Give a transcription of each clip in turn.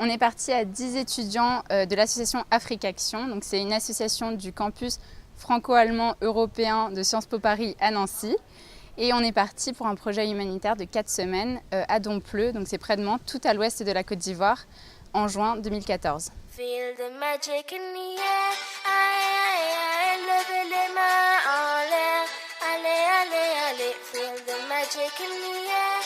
On est parti à 10 étudiants de l'association Afrique Action. Donc, c'est une association du campus franco-allemand européen de Sciences Po Paris à Nancy. Et on est parti pour un projet humanitaire de 4 semaines à Dompleux, donc c'est près de Mans, tout à l'ouest de la Côte d'Ivoire, en juin 2014. Feel the magic in the air, levez les mains en l'air, allez, allez, allez. Feel the magic in the air,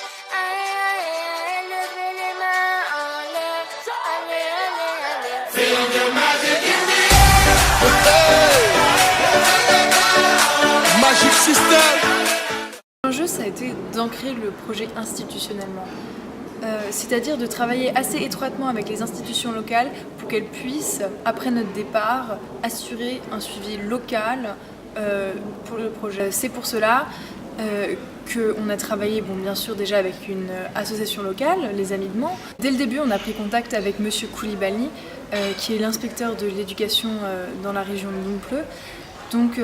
levez les mains en l'air, allez, allez, allez. Feel the magic in the air. Magic System. L'enjeu, ça a été d'ancrer le projet institutionnellement. C'est-à-dire de travailler assez étroitement avec les institutions locales pour qu'elles puissent, après notre départ, assurer un suivi local pour le projet. C'est pour cela qu'on a travaillé, bien sûr, déjà avec une association locale, les Amis de Mans. Dès le début, on a pris contact avec Monsieur Koulibaly, qui est l'inspecteur de l'éducation dans la région de Dompleux, donc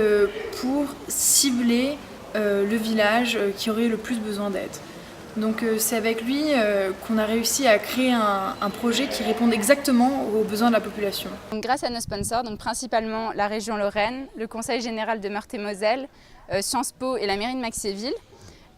pour cibler le village qui aurait le plus besoin d'aide. Donc c'est avec lui qu'on a réussi à créer un projet qui réponde exactement aux besoins de la population. Donc, grâce à nos sponsors, donc principalement la région Lorraine, le Conseil général de Meurthe-et-Moselle, Sciences Po et la mairie de Maxéville,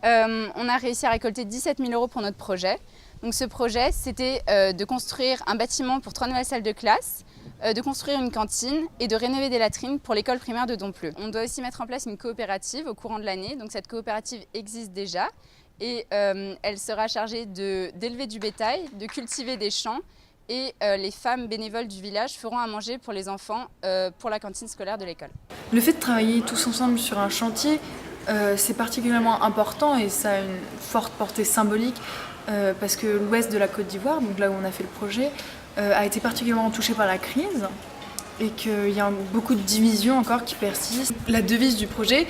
on a réussi à récolter 17 000 € pour notre projet. Donc ce projet, c'était de construire un bâtiment pour 3 nouvelles salles de classe, de construire une cantine et de rénover des latrines pour l'école primaire de Dompleux. On doit aussi mettre en place une coopérative au courant de l'année. Donc cette coopérative existe déjà et elle sera chargée d'élever du bétail, de cultiver des champs et les femmes bénévoles du village feront à manger pour les enfants pour la cantine scolaire de l'école. Le fait de travailler tous ensemble sur un chantier, c'est particulièrement important et ça a une forte portée symbolique parce que l'ouest de la Côte d'Ivoire, donc là où on a fait le projet, a été particulièrement touché par la crise et qu'il y a beaucoup de divisions encore qui persistent. La devise du projet,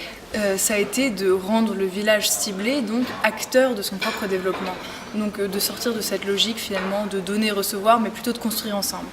ça a été de rendre le village ciblé, donc acteur de son propre développement. Donc de sortir de cette logique finalement de donner et recevoir, mais plutôt de construire ensemble.